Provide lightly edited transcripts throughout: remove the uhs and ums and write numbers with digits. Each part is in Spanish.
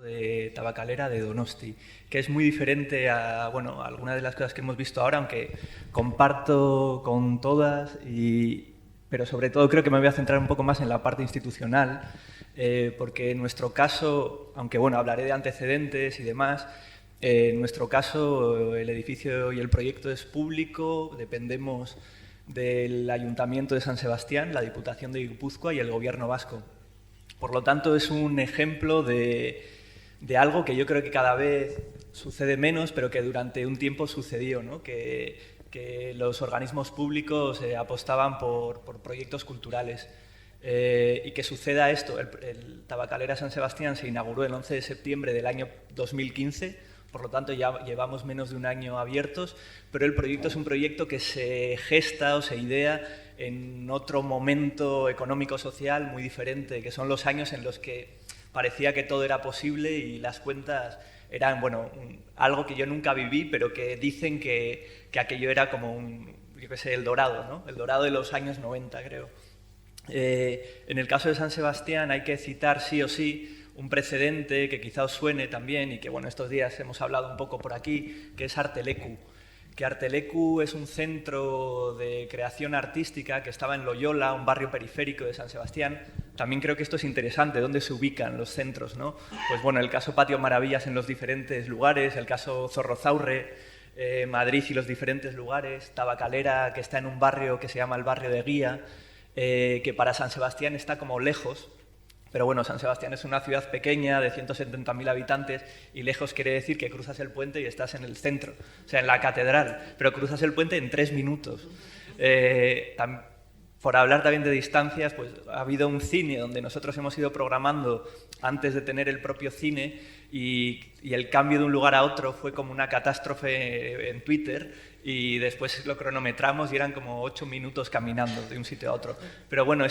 de Tabacalera de Donosti, que es muy diferente a, bueno, a algunas de las cosas que hemos visto ahora, aunque comparto con todas, pero sobre todo creo que me voy a centrar un poco más en la parte institucional, porque en nuestro caso, aunque bueno, hablaré de antecedentes y demás, en nuestro caso el edificio y el proyecto es público, dependemos del Ayuntamiento de San Sebastián, la Diputación de Guipúzcoa y el Gobierno vasco. Por lo tanto, es un ejemplo de algo que yo creo que cada vez sucede menos, pero que durante un tiempo sucedió, ¿no? Que los organismos públicos apostaban por proyectos culturales. Y que suceda esto. El Tabacalera San Sebastián se inauguró el 11 de septiembre del año 2015, por lo tanto ya llevamos menos de un año abiertos, pero el proyecto es un proyecto que se gesta o se idea en otro momento económico-social muy diferente, que son los años en los que parecía que todo era posible y las cuentas eran, bueno, algo que yo nunca viví, pero que dicen que aquello era como yo qué sé, el Dorado, ¿no? El Dorado de los años 90, creo. En el caso de San Sebastián hay que citar sí o sí un precedente que quizá os suene también y que bueno, estos días hemos hablado un poco por aquí, que es Arteleku. Que Arteleku es un centro de creación artística que estaba en Loyola, un barrio periférico de San Sebastián. También creo que esto es interesante, dónde se ubican los centros, ¿no? Pues bueno, el caso Patio Maravillas en los diferentes lugares, el caso Zorrozaurre, Madrid y los diferentes lugares, Tabacalera, que está en un barrio que se llama el barrio de Guía, que para San Sebastián está como lejos. Pero bueno, San Sebastián es una ciudad pequeña de 170.000 habitantes y lejos quiere decir que cruzas el puente y estás en el centro, o sea, en la catedral, pero cruzas el puente en 3 minutos. Por hablar también de distancias, pues ha habido un cine donde nosotros hemos ido programando antes de tener el propio cine y el cambio de un lugar a otro fue como una catástrofe en Twitter y después lo cronometramos y eran como 8 minutos caminando de un sitio a otro. Pero bueno,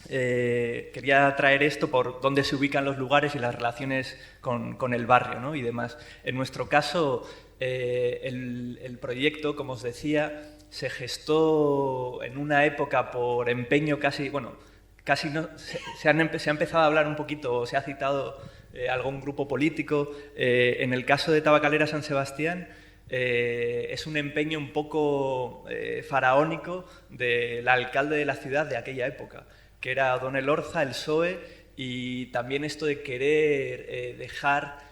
quería traer esto por dónde se ubican los lugares y las relaciones con el barrio, ¿no? Y demás. En nuestro caso, el proyecto, como os decía, se gestó en una época por empeño casi, bueno, casi no, se ha empezado a hablar un poquito, se ha citado algún grupo político. En el caso de Tabacalera San Sebastián, es un empeño un poco faraónico del alcalde de la ciudad de aquella época, que era don Elorza, el PSOE, y también esto de querer dejar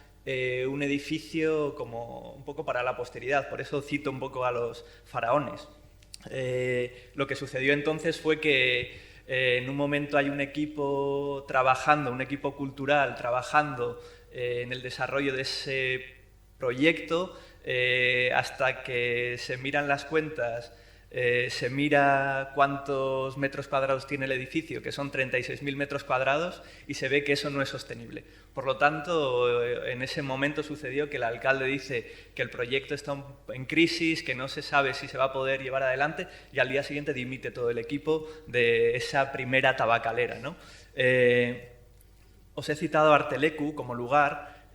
un edificio como un poco para la posteridad. Por eso cito un poco a los faraones. Lo que sucedió entonces fue que en un momento hay un equipo trabajando, un equipo cultural trabajando en el desarrollo de ese proyecto, hasta que se miran las cuentas. Se mira cuántos metros cuadrados tiene el edificio, que son 36.000 metros cuadrados, y se ve que eso no es sostenible. Por lo tanto, en ese momento sucedió que el alcalde dice que el proyecto está en crisis, que no se sabe si se va a poder llevar adelante, y al día siguiente dimite todo el equipo de esa primera tabacalera, ¿no? Os he citado Arteleku como lugar.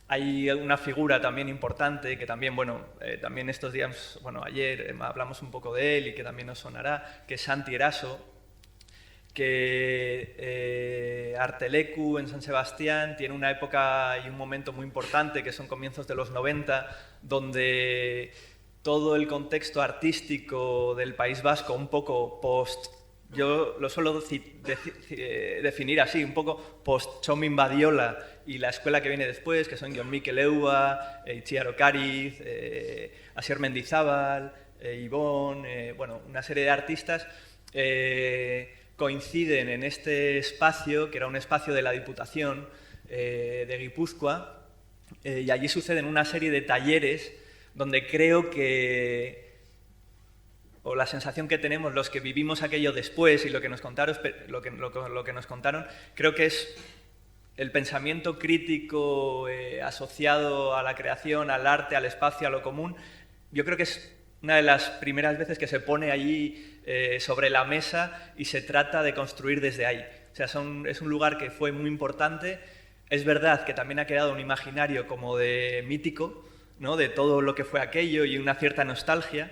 Hay una figura también importante que también, bueno, también estos días, bueno, ayer hablamos un poco de él y que también os sonará, que es Santi Eraso, que Arteleku en San Sebastián tiene una época y un momento muy importante, que son comienzos de los 90, donde todo el contexto artístico del País Vasco, un poco yo lo suelo definir así, un poco post-Txomin Badiola y la escuela que viene después, que son Jon Mikel Eua, Itziar Okariz, Asier Mendizábal, Ibón, bueno, una serie de artistas coinciden en este espacio, que era un espacio de la Diputación de Guipúzcoa, y allí suceden una serie de talleres donde creo que, o la sensación que tenemos los que vivimos aquello después y lo que nos contaron, creo que es el pensamiento crítico asociado a la creación, al arte, al espacio, a lo común. Yo creo que es una de las primeras veces que se pone allí sobre la mesa y se trata de construir desde ahí. O sea, es un lugar que fue muy importante. Es verdad que también ha quedado un imaginario como de mítico, ¿no? De todo lo que fue aquello y una cierta nostalgia.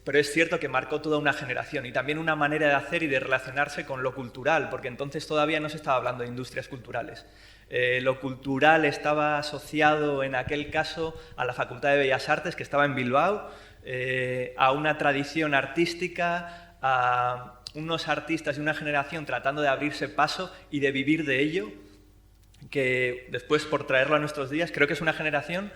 pero es cierto que marcó toda una generación y también una manera de hacer y de relacionarse con lo cultural, porque entonces todavía no se estaba hablando de industrias culturales. Lo cultural estaba asociado en aquel caso a la Facultad de Bellas Artes, que estaba en Bilbao, a una tradición artística, a unos artistas y una generación tratando de abrirse paso y de vivir de ello, que después, por traerlo a nuestros días, creo que es una generación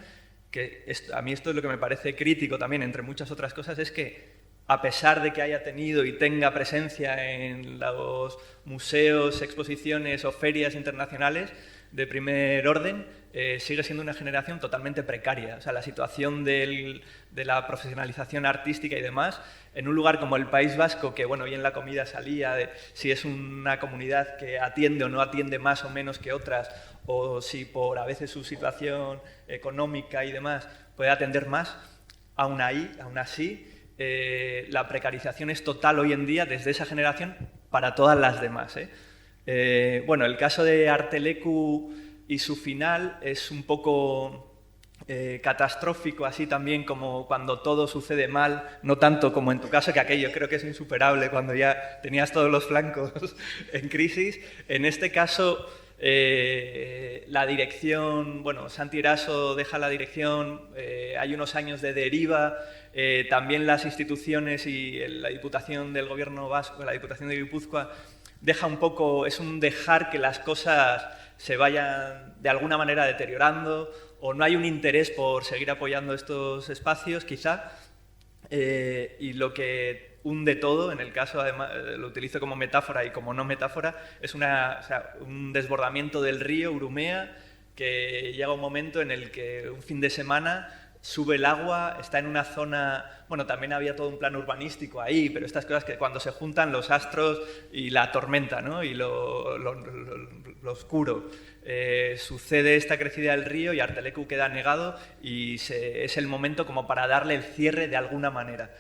que, a mí esto es lo que me parece crítico también, entre muchas otras cosas, es que a pesar de que haya tenido y tenga presencia en los museos, exposiciones o ferias internacionales de primer orden, sigue siendo una generación totalmente precaria. O sea, la situación de la profesionalización artística y demás, en un lugar como el País Vasco, que bueno, hoy en la comida salía de si es una comunidad que atiende o no atiende más o menos que otras, o si por a veces su situación económica y demás puede atender más, aún así, la precarización es total hoy en día desde esa generación para todas las demás. Bueno, el caso de Arteleku y su final es un poco catastrófico, así también como cuando todo sucede mal, no tanto como en tu caso, que aquello creo que es insuperable cuando ya tenías todos los flancos en crisis. En este caso, la dirección, bueno, Santi Eraso deja la dirección, hay unos años de deriva, también las instituciones y la Diputación del Gobierno Vasco, la Diputación de Guipúzcoa, deja un poco, es un dejar que las cosas se vayan de alguna manera deteriorando, o no hay un interés por seguir apoyando estos espacios, quizá, y lo que hunde todo, en el caso, además, lo utilizo como metáfora y como no metáfora, es un desbordamiento del río Urumea, que llega un momento en el que un fin de semana sube el agua, está en una zona, bueno, también había todo un plan urbanístico ahí, pero estas cosas que cuando se juntan los astros y la tormenta, ¿no? Y lo oscuro, sucede esta crecida del río y Arteleku queda negado y es el momento como para darle el cierre de alguna manera.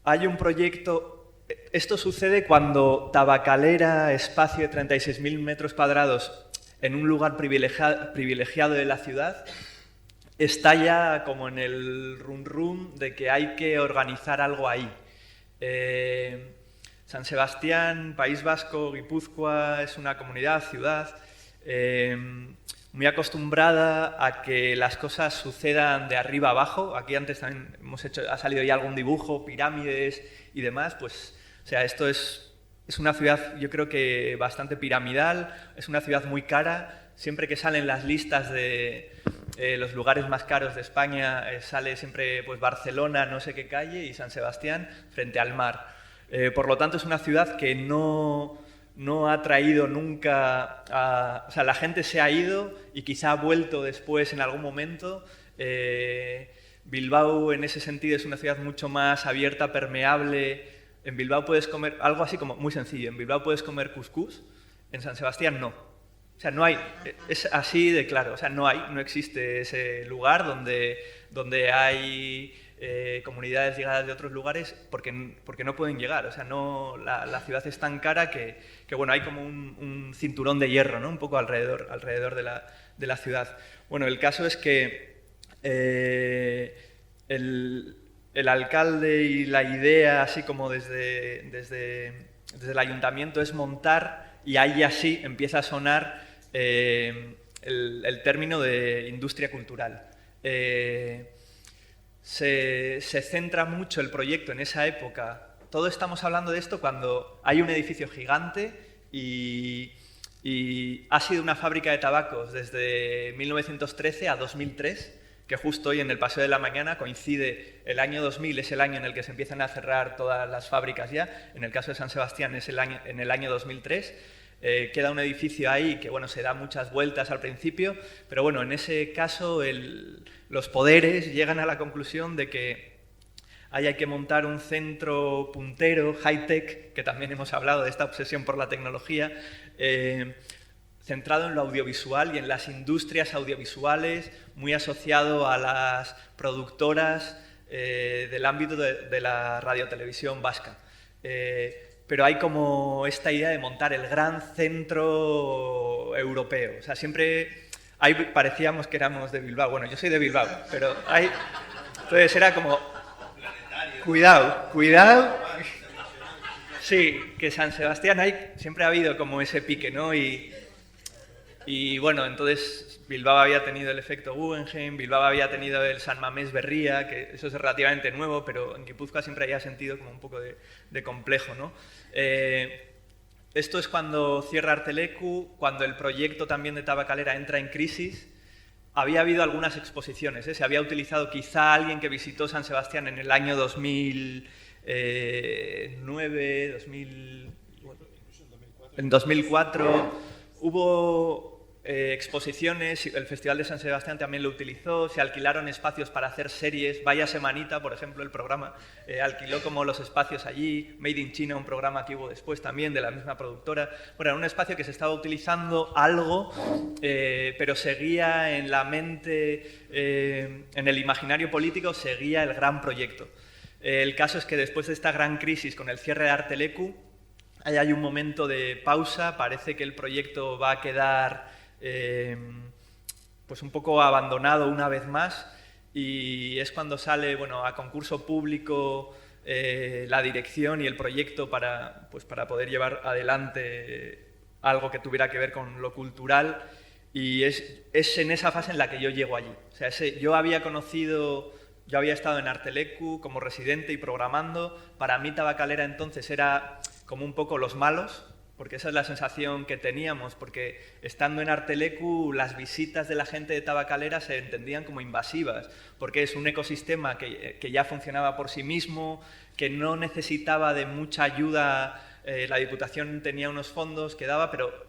Hay un proyecto, esto sucede cuando Tabacalera, espacio de 36.000 metros cuadrados, en un lugar privilegiado de la ciudad, está ya como en el rum de que hay que organizar algo ahí. San Sebastián, País Vasco, Guipúzcoa, es una comunidad, ciudad, muy acostumbrada a que las cosas sucedan de arriba abajo. Aquí antes también ha salido ya algún dibujo, pirámides y demás. Pues, o sea, esto es una ciudad, yo creo que bastante piramidal, es una ciudad muy cara. Siempre que salen las listas de los lugares más caros de España, sale siempre pues, Barcelona, no sé qué calle, y San Sebastián frente al mar. Por lo tanto, es una ciudad que no ha traído nunca o sea, la gente se ha ido y quizá ha vuelto después en algún momento. Bilbao, en ese sentido, es una ciudad mucho más abierta, permeable. En Bilbao puedes comer, algo así como muy sencillo, en Bilbao puedes comer cuscús, en San Sebastián no. O sea, no hay, es así de claro, o sea, no existe ese lugar donde hay comunidades llegadas de otros lugares porque no pueden llegar. O sea, la ciudad es tan cara que bueno, hay como un cinturón de hierro, ¿no? Un poco alrededor de la ciudad. Bueno, el caso es que el alcalde y la idea, así como desde el ayuntamiento, es montar, y ahí así empieza a sonar el término de industria cultural. Se centra mucho el proyecto en esa época. Todos estamos hablando de esto cuando hay un edificio gigante y ha sido una fábrica de tabacos desde 1913 a 2003, que justo hoy en el Paseo de la Mañana coincide el año 2000, es el año en el que se empiezan a cerrar todas las fábricas ya. En el caso de San Sebastián es en el año 2003. Queda un edificio ahí que bueno, se da muchas vueltas al principio, pero bueno, en ese caso los poderes llegan a la conclusión de que hay que montar un centro puntero, high-tech, que también hemos hablado de esta obsesión por la tecnología, centrado en lo audiovisual y en las industrias audiovisuales, muy asociado a las productoras del ámbito de la radiotelevisión vasca. Pero hay como esta idea de montar el gran centro europeo. O sea, siempre parecíamos que éramos de Bilbao. Bueno, yo soy de Bilbao, pero entonces era como Cuidado. Sí, que San Sebastián siempre ha habido como ese pique, ¿no? Y bueno, entonces Bilbao había tenido el efecto Guggenheim, Bilbao había tenido el San Mamés Berría, que eso es relativamente nuevo, pero en Guipúzcoa siempre había sentido como un poco de complejo, ¿no? Esto es cuando cierra Arteleku, cuando el proyecto también de Tabakalera entra en crisis. Había habido algunas exposiciones, se había utilizado quizá alguien que visitó San Sebastián en el año 2009, en 2004. Hubo exposiciones, el Festival de San Sebastián también lo utilizó, se alquilaron espacios para hacer series, Vaya Semanita, por ejemplo, el programa, alquiló como los espacios allí, Made in China, un programa que hubo después también de la misma productora. Bueno, era un espacio que se estaba utilizando algo, pero seguía en la mente, en el imaginario político, seguía el gran proyecto. El caso es que después de esta gran crisis con el cierre de Arteleku, ahí hay un momento de pausa, parece que el proyecto va a quedar pues un poco abandonado una vez más, y es cuando sale, bueno, a concurso público la dirección y el proyecto para poder llevar adelante algo que tuviera que ver con lo cultural, y es en esa fase en la que yo llego allí. O sea, yo había estado en Arteleku como residente y programando. Para mí Tabakalera entonces era como un poco los malos, porque esa es la sensación que teníamos, porque estando en Arteleku las visitas de la gente de Tabakalera se entendían como invasivas, porque es un ecosistema que ya funcionaba por sí mismo, que no necesitaba de mucha ayuda. La Diputación tenía unos fondos que daba, pero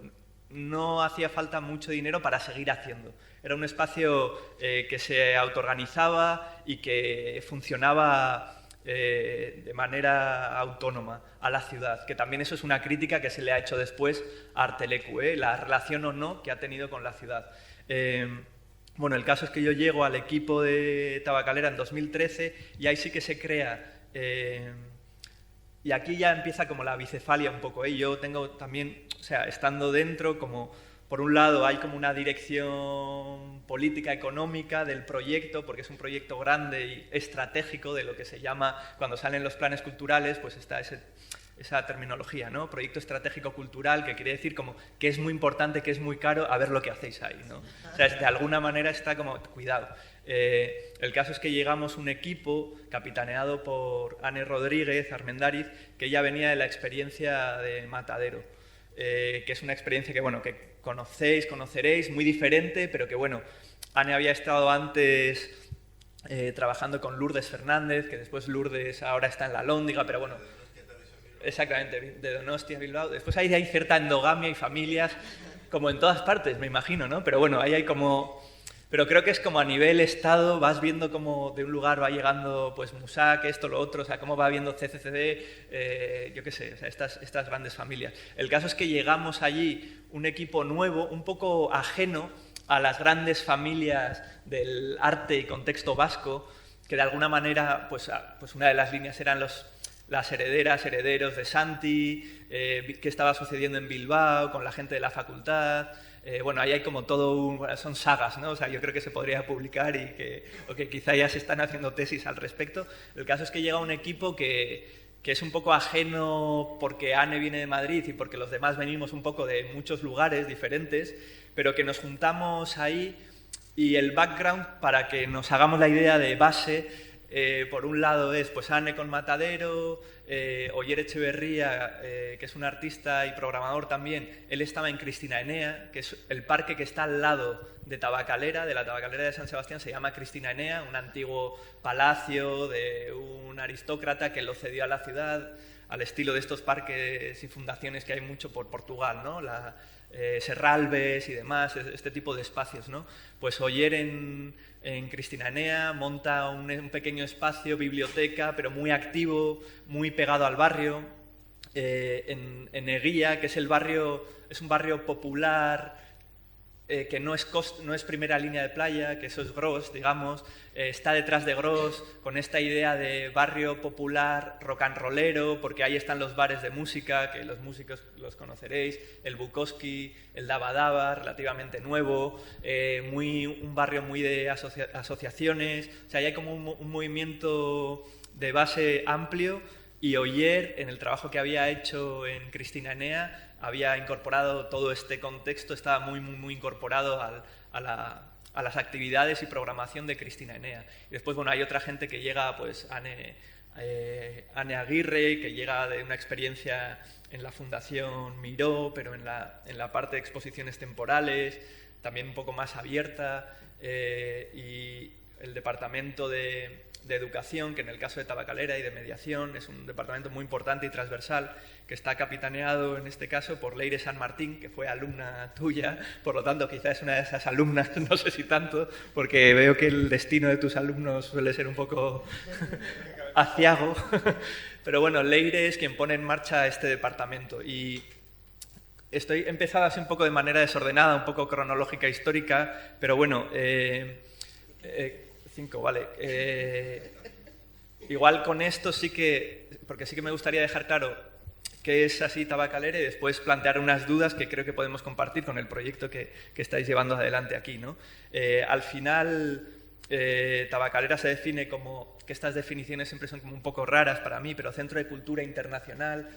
no hacía falta mucho dinero para seguir haciendo. Era un espacio que se autoorganizaba y que funcionaba de manera autónoma a la ciudad, que también eso es una crítica que se le ha hecho después a Arteleku, la relación o no que ha tenido con la ciudad. Bueno, el caso es que yo llego al equipo de Tabakalera en 2013 y ahí sí que se crea, y aquí ya empieza como la bicefalia un poco. Yo tengo también, o sea, estando dentro, como por un lado hay como una dirección política económica del proyecto, porque es un proyecto grande y estratégico, de lo que se llama, cuando salen los planes culturales, pues está esa terminología, ¿no? Proyecto estratégico cultural, que quiere decir como que es muy importante, que es muy caro, a ver lo que hacéis ahí, ¿no? O sea, de alguna manera está como, cuidado. El caso es que llegamos un equipo capitaneado por Ane Rodríguez Armendáriz, que ella venía de la experiencia de Matadero, que es una experiencia que, bueno, que conoceréis, muy diferente, pero que, bueno, Ane había estado antes trabajando con Lourdes Fernández, que después Lourdes ahora está en la Lóndiga, pero bueno, exactamente, de Donostia a Bilbao. Después ahí hay cierta endogamia y familias, como en todas partes, me imagino, ¿no? Pero bueno, ahí hay como... Pero creo que es como a nivel Estado, vas viendo cómo de un lugar va llegando pues Musac, esto, lo otro, o sea, cómo va viendo CCCD, yo qué sé, o sea, estas grandes familias. El caso es que llegamos allí un equipo nuevo, un poco ajeno a las grandes familias del arte y contexto vasco, que de alguna manera, pues una de las líneas eran las herederos de Santi, qué estaba sucediendo en Bilbao con la gente de la facultad. Bueno, ahí hay como todo son sagas, ¿no? O sea, yo creo que se podría publicar o que quizá ya se están haciendo tesis al respecto. El caso es que llega un equipo que es un poco ajeno, porque Ane viene de Madrid y porque los demás venimos un poco de muchos lugares diferentes, pero que nos juntamos ahí, y el background, para que nos hagamos la idea de base, por un lado es pues Ane con Matadero, Oyer Echeverría, que es un artista y programador también. Él estaba en Cristina Enea, que es el parque que está al lado de Tabakalera, de la Tabakalera de San Sebastián, se llama Cristina Enea, un antiguo palacio de un aristócrata que lo cedió a la ciudad, al estilo de estos parques y fundaciones que hay mucho por Portugal, ¿no? Serralbes y demás, este tipo de espacios, ¿no? Pues Oyer en Cristina Enea monta un pequeño espacio, biblioteca, pero muy activo, muy pegado al barrio. En Eguía, que es un barrio popular, que no es primera línea de playa, que eso es Gros, digamos, está detrás de Gros, con esta idea de barrio popular rock and rollero, porque ahí están los bares de música, que los músicos los conoceréis, el Bukowski, el Daba Daba, relativamente nuevo, un barrio muy de asociaciones. O sea, ahí hay como un movimiento de base amplio, y Oller, en el trabajo que había hecho en Cristina Enea, había incorporado todo este contexto, estaba muy incorporado a las actividades y programación de Cristina Enea. Y después, bueno, hay otra gente que llega, pues Ane Aguirre, que llega de una experiencia en la Fundación Miró, pero en la parte de exposiciones temporales, también un poco más abierta, y el departamento de educación, que en el caso de Tabacalera y de mediación es un departamento muy importante y transversal, que está capitaneado en este caso por Leire San Martín, que fue alumna tuya, por lo tanto quizás es una de esas alumnas, no sé si tanto, porque veo que el destino de tus alumnos suele ser un poco aciago, pero bueno, Leire es quien pone en marcha este departamento, y estoy empezando así un poco de manera desordenada, un poco cronológica histórica, pero bueno, 5, vale. Igual con esto sí que, porque sí que me gustaría dejar claro qué es así Tabacalera y después plantear unas dudas que creo que podemos compartir con el proyecto que estáis llevando adelante aquí, ¿no? Al final, Tabacalera se define como, que estas definiciones siempre son como un poco raras para mí, pero Centro de Cultura Internacional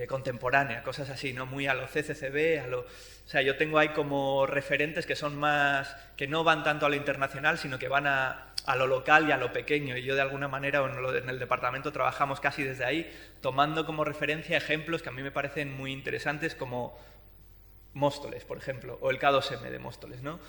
Contemporánea, cosas así, ¿no? Muy a lo CCCB, o sea, yo tengo ahí como referentes que son más, que no van tanto a lo internacional, sino que van a lo local y a lo pequeño, y yo de alguna manera en el departamento trabajamos casi desde ahí, tomando como referencia ejemplos que a mí me parecen muy interesantes, como Móstoles, por ejemplo, o el K2M de Móstoles, ¿no?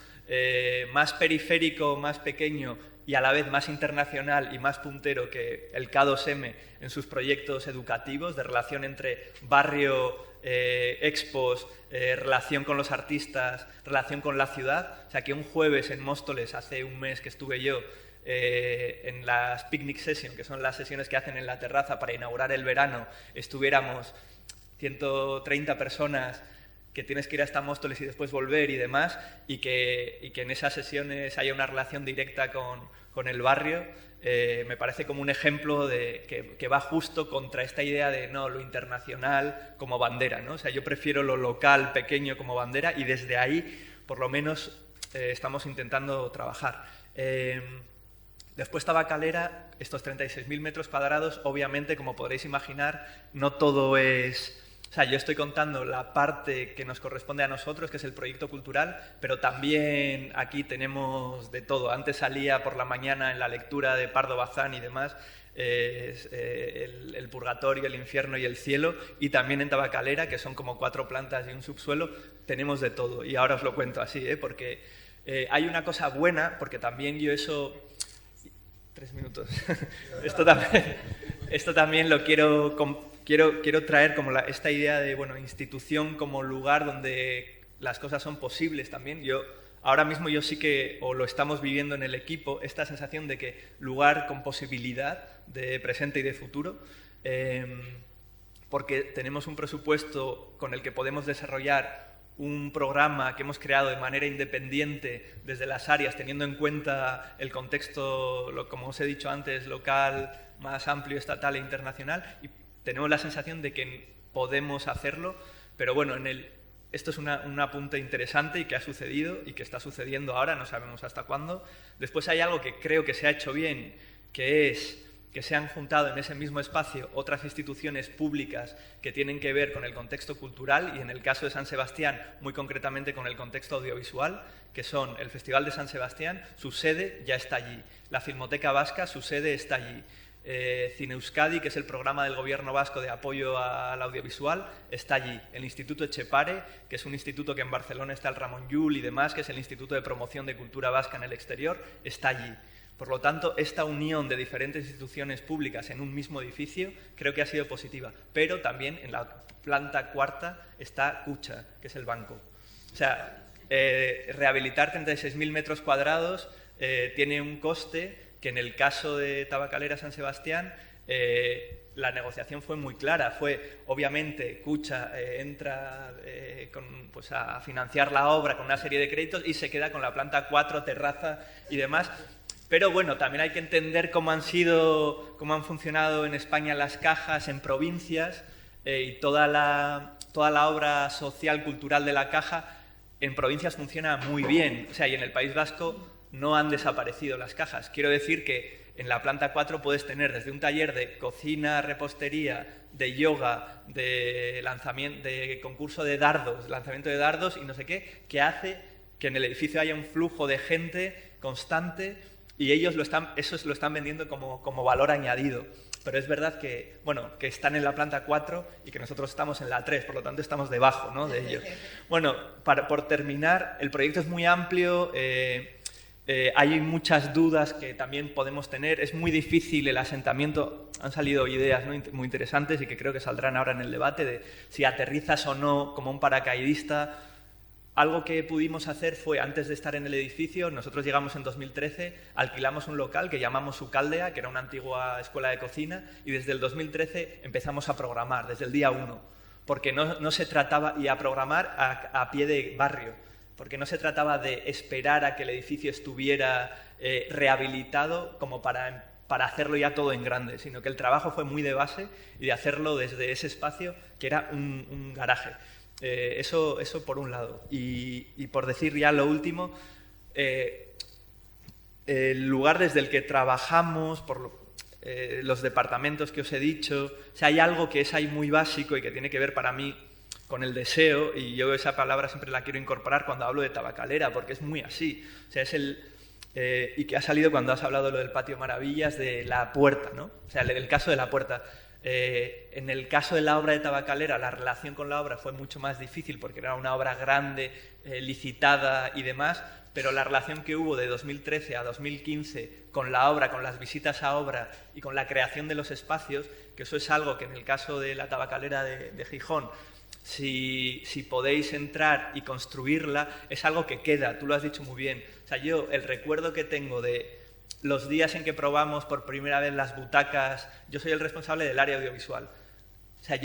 Más periférico, más pequeño y a la vez más internacional y más puntero que el K2M en sus proyectos educativos, de relación entre barrio, expos, relación con los artistas, relación con la ciudad. O sea, que un jueves en Móstoles, hace un mes que estuve yo, en las picnic sessions, que son las sesiones que hacen en la terraza para inaugurar el verano, estuviéramos 130 personas, que tienes que ir hasta Móstoles y después volver y demás, y que en esas sesiones haya una relación directa con el barrio, me parece como un ejemplo de que va justo contra esta idea de no, lo internacional como bandera, ¿no? O sea, yo prefiero lo local, pequeño como bandera, y desde ahí, por lo menos, estamos intentando trabajar. Después Tabacalera, estos 36.000 metros cuadrados, obviamente, como podréis imaginar, no todo es... O sea, yo estoy contando la parte que nos corresponde a nosotros, que es el proyecto cultural, pero también aquí tenemos de todo. Antes salía por la mañana en la lectura de Pardo Bazán y demás, el purgatorio, el infierno y el cielo, y también en Tabacalera, que son como 4 plantas y un subsuelo, tenemos de todo. Y ahora os lo cuento así, porque hay una cosa buena, porque también yo eso... 3 minutos. Esto también lo quiero traer como esta idea de, bueno, institución como lugar donde las cosas son posibles también. Ahora mismo yo sí que, o lo estamos viviendo en el equipo, esta sensación de que lugar con posibilidad de presente y de futuro, porque tenemos un presupuesto con el que podemos desarrollar un programa que hemos creado de manera independiente desde las áreas, teniendo en cuenta el contexto, como os he dicho antes, local, más amplio, estatal e internacional, y tenemos la sensación de que podemos hacerlo, pero bueno, esto es un apunte interesante y que ha sucedido y que está sucediendo ahora, no sabemos hasta cuándo. Después hay algo que creo que se ha hecho bien, que es que se han juntado en ese mismo espacio otras instituciones públicas que tienen que ver con el contexto cultural, y en el caso de San Sebastián, muy concretamente con el contexto audiovisual, que son el Festival de San Sebastián, su sede ya está allí, la Filmoteca Vasca, su sede está allí, Cine Euskadi, que es el programa del gobierno vasco de apoyo al audiovisual, está allí, el Instituto Etxepare, que es un instituto que en Barcelona está el Ramon Llull y demás, que es el Instituto de Promoción de Cultura Vasca en el exterior, está allí. Por lo tanto, esta unión de diferentes instituciones públicas en un mismo edificio creo que ha sido positiva. Pero también en la planta 4ª está Kutxa, que es el banco. O sea, rehabilitar 36.000 metros cuadrados tiene un coste que en el caso de Tabacalera San Sebastián la negociación fue muy clara. Fue, obviamente, Kutxa entra pues a financiar la obra con una serie de créditos y se queda con la planta 4, terraza y demás. Pero bueno, también hay que entender cómo han funcionado en España las cajas en provincias, y toda la obra social, cultural de la caja en provincias funciona muy bien. O sea, y en el País Vasco no han desaparecido las cajas. Quiero decir que en la planta 4 puedes tener desde un taller de cocina, repostería, de yoga, de lanzamiento, de concurso de dardos, lanzamiento de dardos y no sé qué, que hace que en el edificio haya un flujo de gente constante y ellos eso lo están vendiendo como valor añadido. Pero es verdad que, bueno, que están en la planta 4 y que nosotros estamos en la 3, por lo tanto estamos debajo, ¿no?, de ellos. Bueno, por terminar, el proyecto es muy amplio, hay muchas dudas que también podemos tener, es muy difícil el asentamiento, han salido ideas, ¿no?, muy interesantes y que creo que saldrán ahora en el debate de si aterrizas o no como un paracaidista. Algo que pudimos hacer fue, antes de estar en el edificio, nosotros llegamos en 2013, alquilamos un local que llamamos Sucaldea, que era una antigua escuela de cocina, y desde el 2013 empezamos a programar, desde el día 1, porque no se trataba, y a programar a pie de barrio, porque no se trataba de esperar a que el edificio estuviera rehabilitado como para hacerlo ya todo en grande, sino que el trabajo fue muy de base y de hacerlo desde ese espacio que era un garaje. Eso por un lado. Y por decir ya lo último, el lugar desde el que trabajamos, los departamentos que os he dicho, o sea, hay algo que es ahí muy básico y que tiene que ver para mí con el deseo, y yo esa palabra siempre la quiero incorporar cuando hablo de tabacalera, porque es muy así. O sea, y que ha salido cuando has hablado de lo del Patio Maravillas, de la puerta, ¿no? O sea, el caso de la puerta. En el caso de la obra de Tabacalera, la relación con la obra fue mucho más difícil porque era una obra grande, licitada y demás, pero la relación que hubo de 2013 a 2015 con la obra, con las visitas a obra y con la creación de los espacios, que eso es algo que en el caso de la Tabacalera de Gijón, si podéis entrar y construirla, es algo que queda, tú lo has dicho muy bien. O sea, yo el recuerdo que tengo de los días en que probamos por primera vez las butacas, yo soy el responsable del área audiovisual. O sea,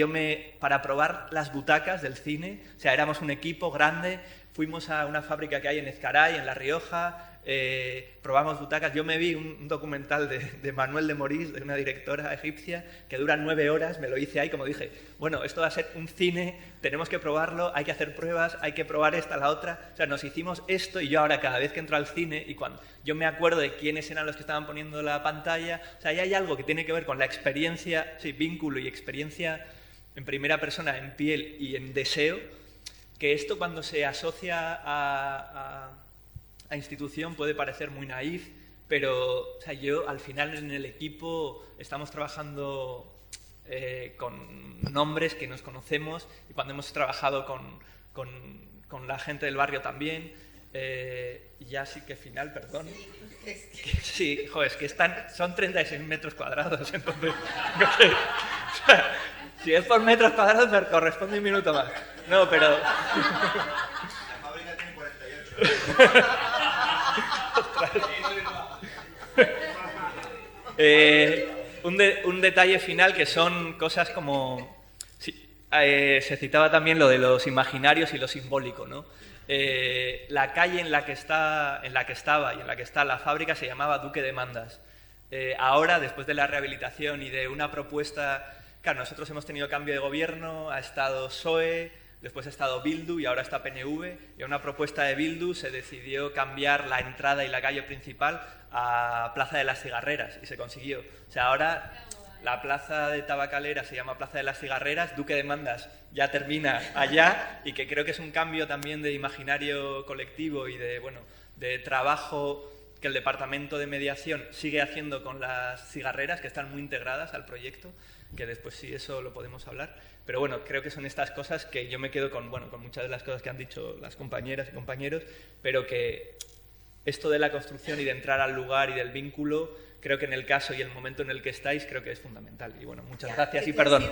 para probar las butacas del cine, o sea, éramos un equipo grande, fuimos a una fábrica que hay en Ezcaray, en La Rioja, probamos butacas. Yo me vi un documental de Manuel de Morís, de una directora egipcia, que dura 9 horas, me lo hice ahí, como dije, bueno, esto va a ser un cine, tenemos que probarlo, hay que hacer pruebas, hay que probar esta, la otra. O sea, nos hicimos esto y yo ahora cada vez que entro al cine y cuando yo me acuerdo de quiénes eran los que estaban poniendo la pantalla, o sea, ahí hay algo que tiene que ver con la experiencia, sí, vínculo y experiencia en primera persona, en piel y en deseo, que esto cuando se asocia a institución puede parecer muy naif, pero o sea, yo al final en el equipo estamos trabajando con nombres que nos conocemos y cuando hemos trabajado con la gente del barrio también, ya sí que final, perdón. Sí, joder, es que son 36 metros cuadrados, entonces no sé, o sea, si es por metros cuadrados me corresponde un minuto más. No, pero... La fábrica tiene 48. Un detalle final que son cosas como... Sí, se citaba también lo de los imaginarios y lo simbólico, ¿no? La calle en la que estaba y en la que está la fábrica se llamaba Duque de Mandas. Ahora, después de la rehabilitación y de una propuesta... Claro, nosotros hemos tenido cambio de gobierno, ha estado PSOE, después ha estado Bildu y ahora está PNV, y a una propuesta de Bildu se decidió cambiar la entrada y la calle principal a Plaza de las Cigarreras, y se consiguió. O sea, ahora la plaza de Tabacalera se llama Plaza de las Cigarreras, Duque de Mandas ya termina allá, y que creo que es un cambio también de imaginario colectivo y de trabajo que el Departamento de Mediación sigue haciendo con las cigarreras, que están muy integradas al proyecto, que después sí, eso lo podemos hablar. Pero bueno, creo que son estas cosas que yo me quedo con muchas de las cosas que han dicho las compañeras y compañeros, pero que esto de la construcción y de entrar al lugar y del vínculo, creo que en el caso y el momento en el que estáis, creo que es fundamental. Y bueno, muchas gracias y perdón.